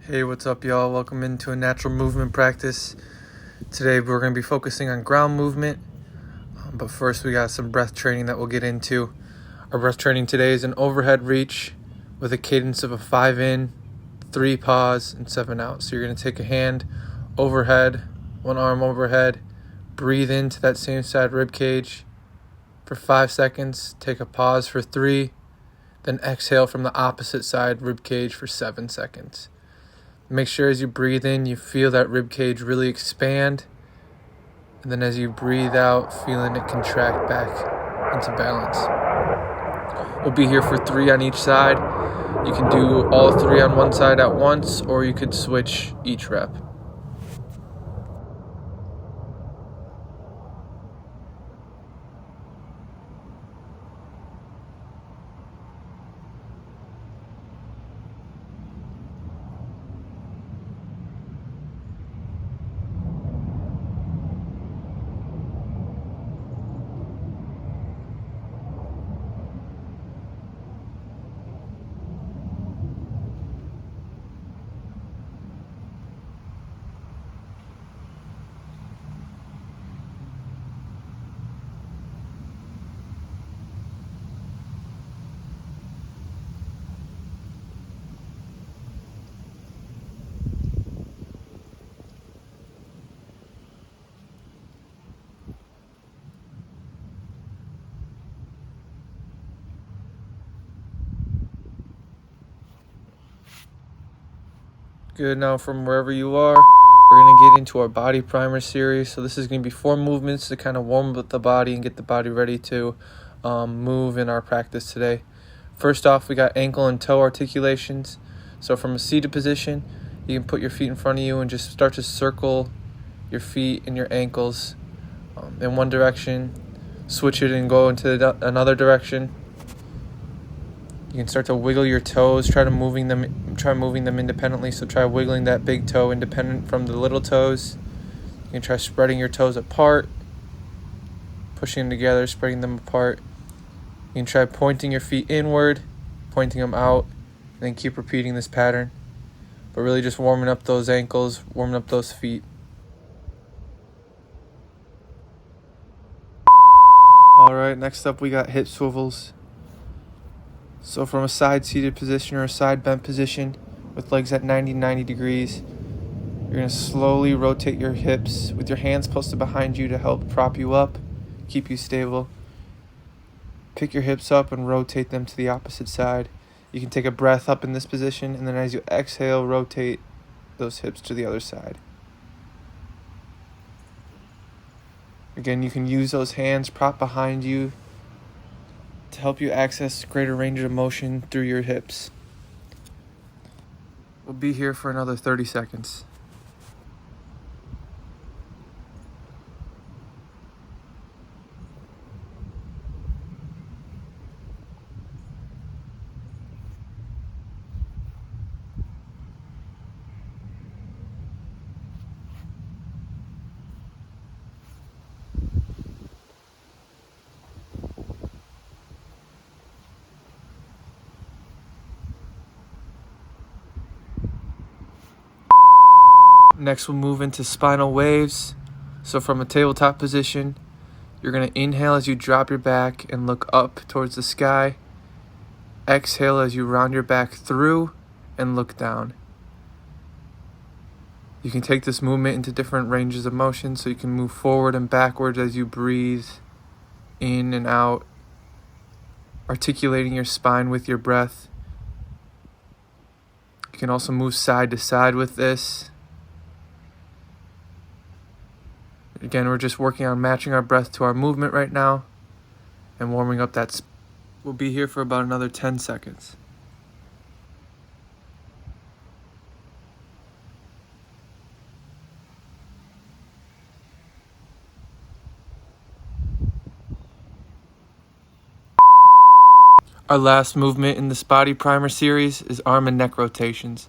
Hey, what's up, y'all? Welcome into a natural movement practice. Today we're going to be focusing on ground movement, but first we got some breath training that we'll get into. Our breath training today is an overhead reach with a cadence of a 5 in, 3 pause, and 7 out. So you're going to take a hand overhead, one arm overhead, breathe into that same side rib cage for 5 seconds, take a pause for 3, then exhale from the opposite side rib cage for 7 seconds. Make sure as you breathe in, you feel that rib cage really expand. And then as you breathe out, feeling it contract back into balance. We'll be here for 3 on each side. You can do all 3 on one side at once, or you could switch each rep. Good. Now from wherever you are, we're going to get into our body primer series. So this is going to be 4 movements to kind of warm up the body and get the body ready to move in our practice today. First off, we got ankle and toe articulations. So from a seated position, you can put your feet in front of you and just start to circle your feet and your ankles in one direction. Switch it and go into another direction. You can start to wiggle your toes, try moving them independently. So try wiggling that big toe independent from the little toes. You can try spreading your toes apart, pushing them together, spreading them apart. You can try pointing your feet inward, pointing them out, and then keep repeating this pattern. But really just warming up those ankles, warming up those feet. Alright, next up we got hip swivels. So from a side seated position or a side bent position with legs at 90 degrees, you're going to slowly rotate your hips with your hands posted behind you to help prop you up, keep you stable. Pick your hips up and rotate them to the opposite side. You can take a breath up in this position, and then as you exhale, rotate those hips to the other side. Again, you can use those hands propped behind you to help you access greater range of motion through your hips. We'll be here for another 30 seconds. Next, we'll move into spinal waves. So from a tabletop position, you're going to inhale as you drop your back and look up towards the sky. Exhale as you round your back through and look down. You can take this movement into different ranges of motion, so you can move forward and backwards as you breathe in and out, articulating your spine with your breath. You can also move side to side with this. Again, we're just working on matching our breath to our movement right now and warming up that. We'll be here for about another 10 seconds. Our last movement in this body primer series is arm and neck rotations.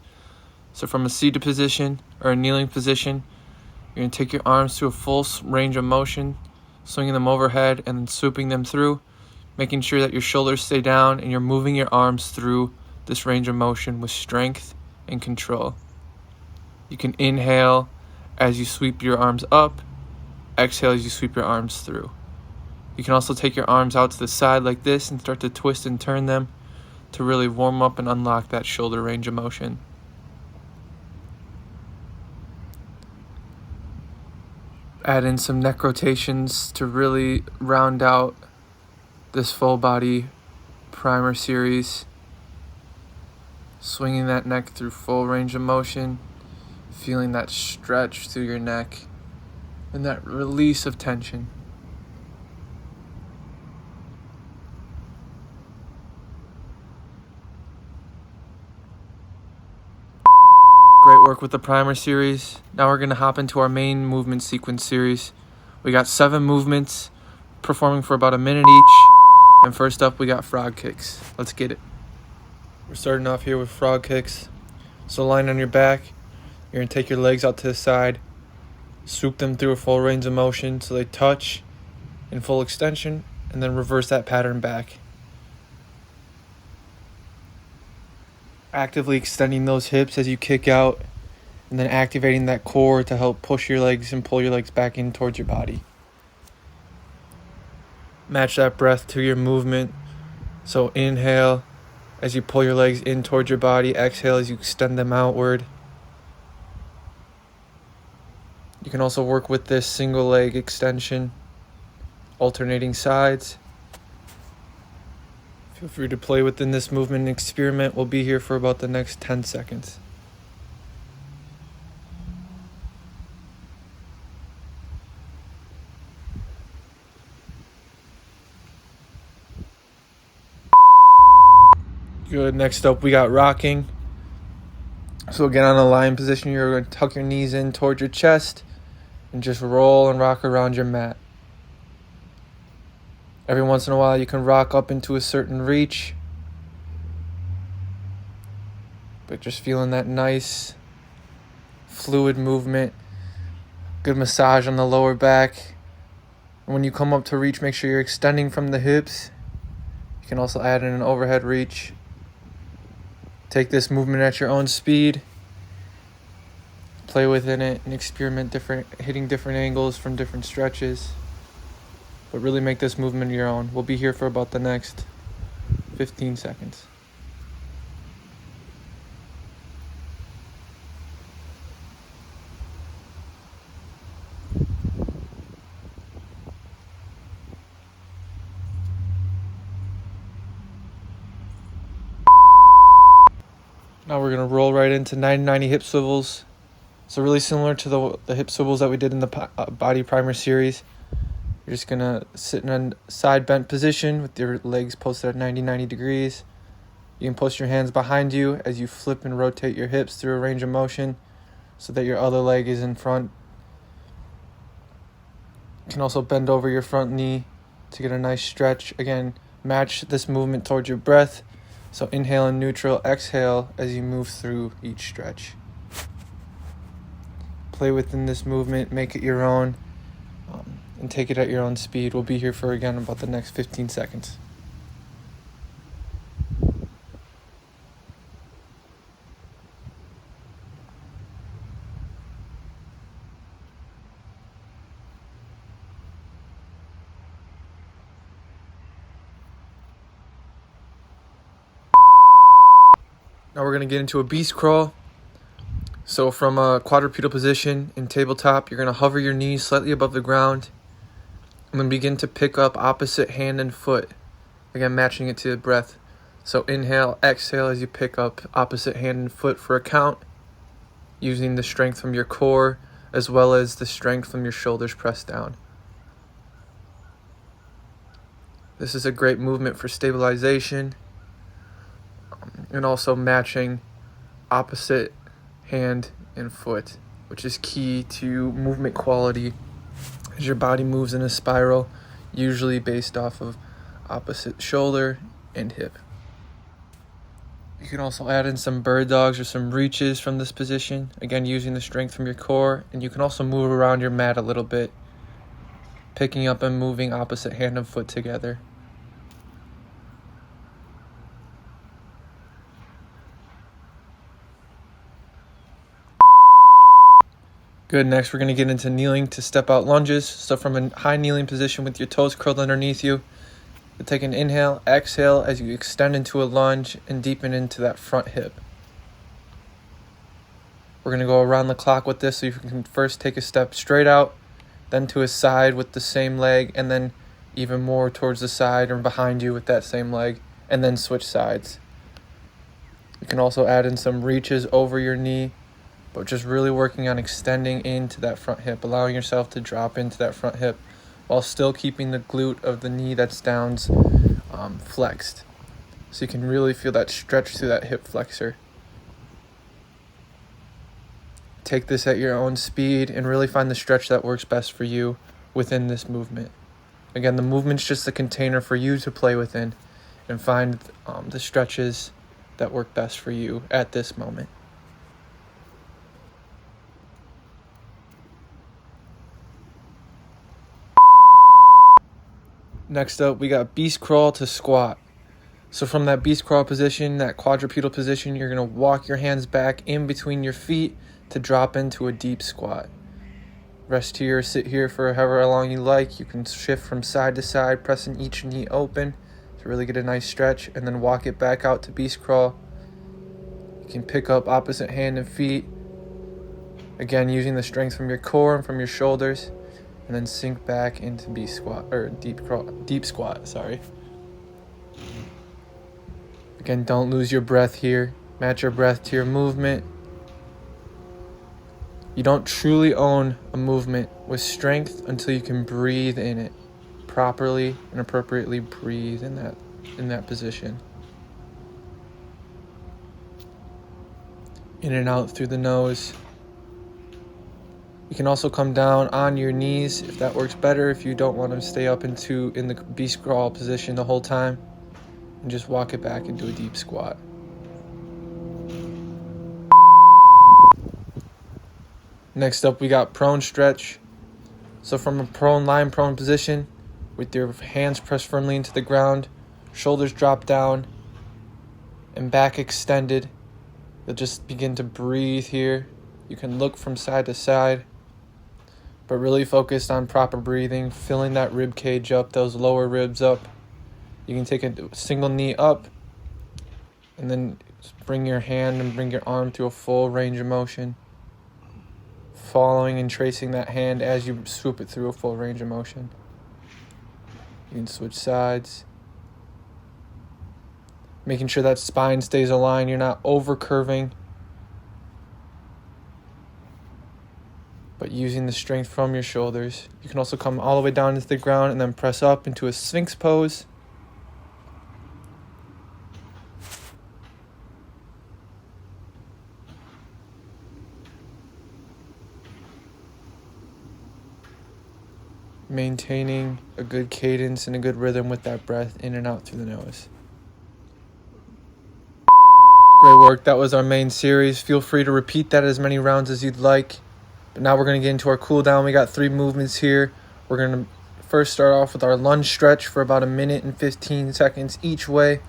So from a seated position or a kneeling position, you're going to take your arms to a full range of motion, swinging them overhead and then swooping them through, making sure that your shoulders stay down and you're moving your arms through this range of motion with strength and control. You can inhale as you sweep your arms up, exhale as you sweep your arms through. You can also take your arms out to the side like this and start to twist and turn them to really warm up and unlock that shoulder range of motion. Add in some neck rotations to really round out this full body primer series. Swinging that neck through full range of motion, feeling that stretch through your neck and that release of tension. Great work with the primer series. Now we're going to hop into our main movement sequence series. We got 7 movements performing for about a minute each. And first up, we got frog kicks. Let's get it. We're starting off here with frog kicks. So lying on your back, you're going to take your legs out to the side, swoop them through a full range of motion so they touch in full extension, and then reverse that pattern back. Actively extending those hips as you kick out, and then activating that core to help push your legs and pull your legs back in towards your body. Match that breath to your movement. So inhale as you pull your legs in towards your body, exhale as you extend them outward. You can also work with this single leg extension, alternating sides. Feel free to play within this movement and experiment. We'll be here for about the next 10 seconds. Good. Next up, we got rocking. So get on a lying position. You're going to tuck your knees in towards your chest and just roll and rock around your mat. Every once in a while, you can rock up into a certain reach, but just feeling that nice, fluid movement. Good massage on the lower back. And when you come up to reach, make sure you're extending from the hips. You can also add in an overhead reach. Take this movement at your own speed. Play within it and experiment hitting different angles from different stretches. But really make this movement your own. We'll be here for about the next 15 seconds. Now we're going to roll right into 90-90 hip swivels. So really similar to the hip swivels that we did in the body primer series. You're just going to sit in a side bent position with your legs posted at 90 degrees. You can post your hands behind you as you flip and rotate your hips through a range of motion so that your other leg is in front. You can also bend over your front knee to get a nice stretch. Again, match this movement towards your breath. So inhale in neutral, exhale as you move through each stretch. Play within this movement, make it your own, and take it at your own speed. We'll be here for, again, about the next 15 seconds. Now we're going to get into a beast crawl. So from a quadrupedal position in tabletop, you're going to hover your knees slightly above the ground and then begin to pick up opposite hand and foot. Again, matching it to the breath. So inhale, exhale as you pick up opposite hand and foot for a count, using the strength from your core as well as the strength from your shoulders pressed down. This is a great movement for stabilization and also matching opposite hand and foot, which is key to movement quality as your body moves in a spiral, usually based off of opposite shoulder and hip. You can also add in some bird dogs or some reaches from this position, again using the strength from your core, and you can also move around your mat a little bit, picking up and moving opposite hand and foot together. Good. Next, we're going to get into kneeling to step out lunges. So from a high kneeling position with your toes curled underneath you, you'll take an inhale, exhale as you extend into a lunge and deepen into that front hip. We're going to go around the clock with this, so you can first take a step straight out, then to a side with the same leg, and then even more towards the side or behind you with that same leg, and then switch sides. You can also add in some reaches over your knee, but just really working on extending into that front hip, allowing yourself to drop into that front hip while still keeping the glute of the knee that's down flexed. So you can really feel that stretch through that hip flexor. Take this at your own speed and really find the stretch that works best for you within this movement. Again, the movement's just a container for you to play within and find the stretches that work best for you at this moment. Next up, we got beast crawl to squat. So from that beast crawl position, that quadrupedal position, you're going to walk your hands back in between your feet to drop into a deep squat. Rest here, sit here for however long you like. You can shift from side to side, pressing each knee open to really get a nice stretch, and then walk it back out to beast crawl. You can pick up opposite hand and feet, again using the strength from your core and from your shoulders, and then sink back into beast squat or deep squat. Again, don't lose your breath here. Match your breath to your movement. You don't truly own a movement with strength until you can breathe in it properly and appropriately. Breathe in that position. In and out through the nose. You can also come down on your knees if that works better, if you don't want to stay up in the beast crawl position the whole time, and just walk it back into a deep squat. Next up, we got prone stretch. So from a lying prone position, with your hands pressed firmly into the ground, shoulders drop down, and back extended, you'll just begin to breathe here. You can look from side to side, but really focused on proper breathing, filling that rib cage up, those lower ribs up. You can take a single knee up, and then bring your hand and bring your arm through a full range of motion, following and tracing that hand as you swoop it through a full range of motion. You can switch sides, making sure that spine stays aligned. You're not over curving, but using the strength from your shoulders. You can also come all the way down into the ground and then press up into a Sphinx pose. Maintaining a good cadence and a good rhythm with that breath in and out through the nose. Great work. That was our main series. Feel free to repeat that as many rounds as you'd like. But now we're going to get into our cool down. We got 3 movements here. We're going to first start off with our lunge stretch for about 1 minute and 15 seconds each way.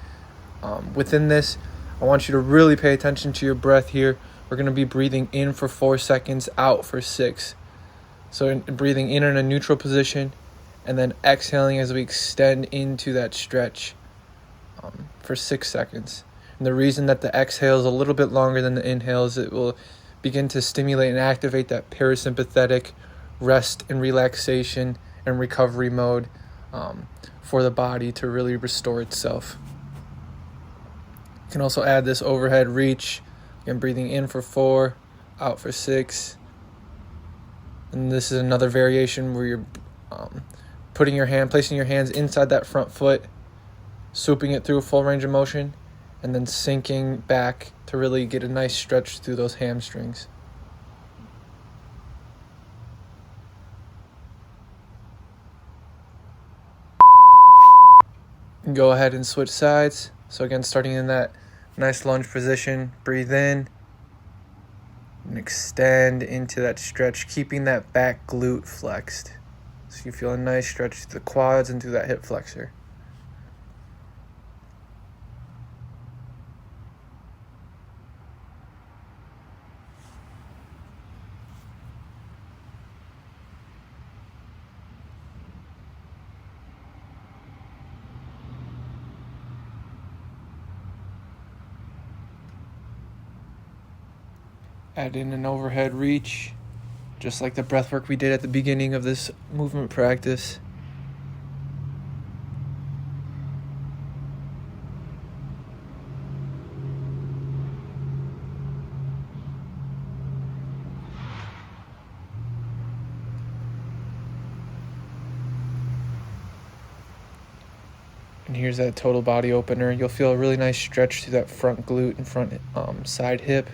Within this, I want you to really pay attention to your breath here. We're going to be breathing in for 4 seconds, out for 6. So breathing in a neutral position, and then exhaling as we extend into that stretch for 6 seconds. And the reason that the exhale is a little bit longer than the inhale is it will begin to stimulate and activate that parasympathetic rest and relaxation and recovery mode for the body to really restore itself. You can also add this overhead reach. Again, breathing in for 4, out for 6. And this is another variation where you're placing your hands inside that front foot, swooping it through a full range of motion, and then sinking back to really get a nice stretch through those hamstrings. Go ahead and switch sides. So again, starting in that nice lunge position, breathe in and extend into that stretch, keeping that back glute flexed. So you feel a nice stretch through the quads and through that hip flexor. Add in an overhead reach, just like the breath work we did at the beginning of this movement practice. And here's that total body opener. You'll feel a really nice stretch through that front glute and front side hip.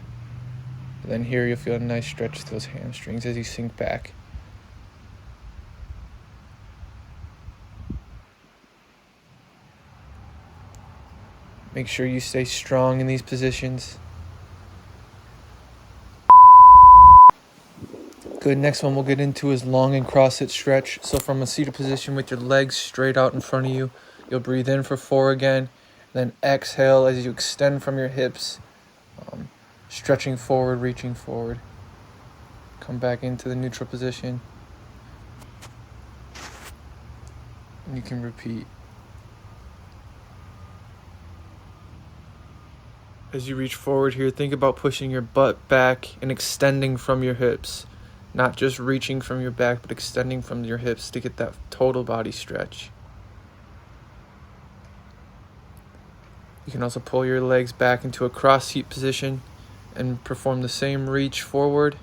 And then here you'll feel a nice stretch to those hamstrings as you sink back. Make sure you stay strong in these positions. Good, next one we'll get into is long and cross-sit stretch. So from a seated position with your legs straight out in front of you, you'll breathe in for 4 again, then exhale as you extend from your hips, stretching forward, reaching forward. Come back into the neutral position. And you can repeat. As you reach forward here, think about pushing your butt back and extending from your hips. Not just reaching from your back, but extending from your hips to get that total body stretch. You can also pull your legs back into a cross seat position and perform the same reach forward.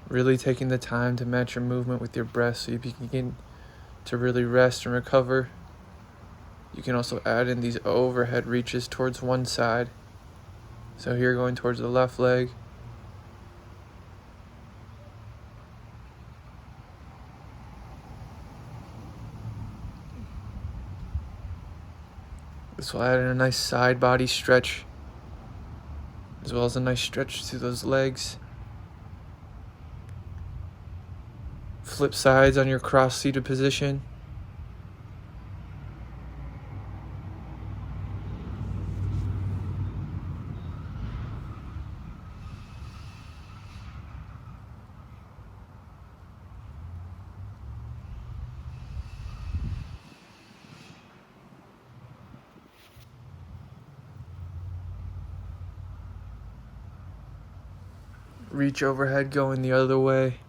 Really taking the time to match your movement with your breath so you begin to really rest and recover. You can also add in these overhead reaches towards one side. So here going towards the left leg. This will add in a nice side body stretch, as well as a nice stretch to those legs. Flip sides on your cross-seated position. Reach overhead going the other way.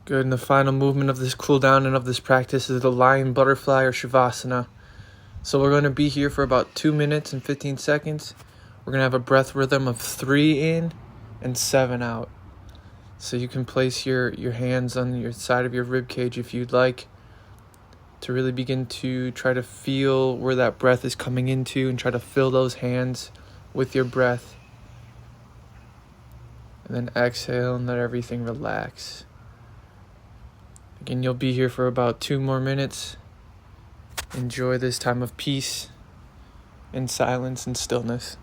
Good, and the final movement of this cool down and of this practice is the lion butterfly or shavasana. So we're going to be here for about 2 minutes and 15 seconds. We're going to have a breath rhythm of 3 in and 7 out. So you can place your hands on your side of your rib cage if you'd like, to really begin to try to feel where that breath is coming into and try to fill those hands with your breath. And then exhale and let everything relax. Again, you'll be here for about 2 more minutes. Enjoy this time of peace and silence and stillness.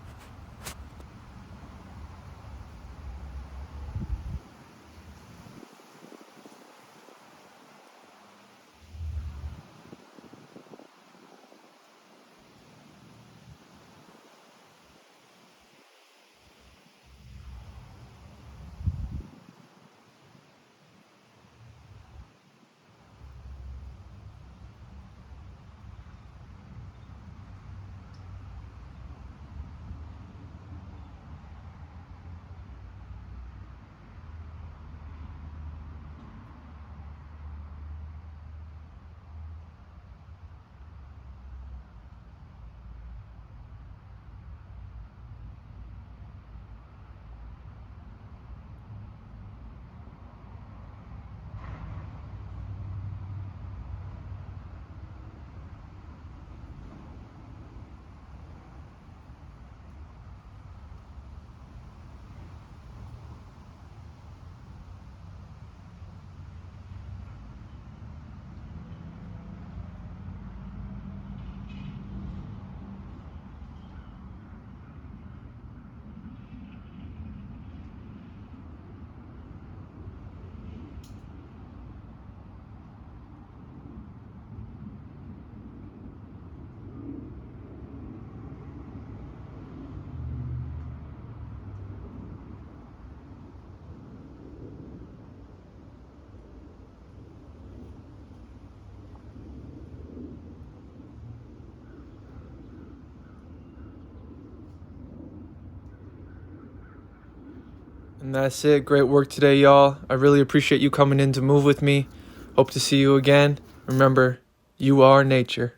And that's it. Great work today, y'all. I really appreciate you coming in to move with me. Hope to see you again. Remember, you are nature.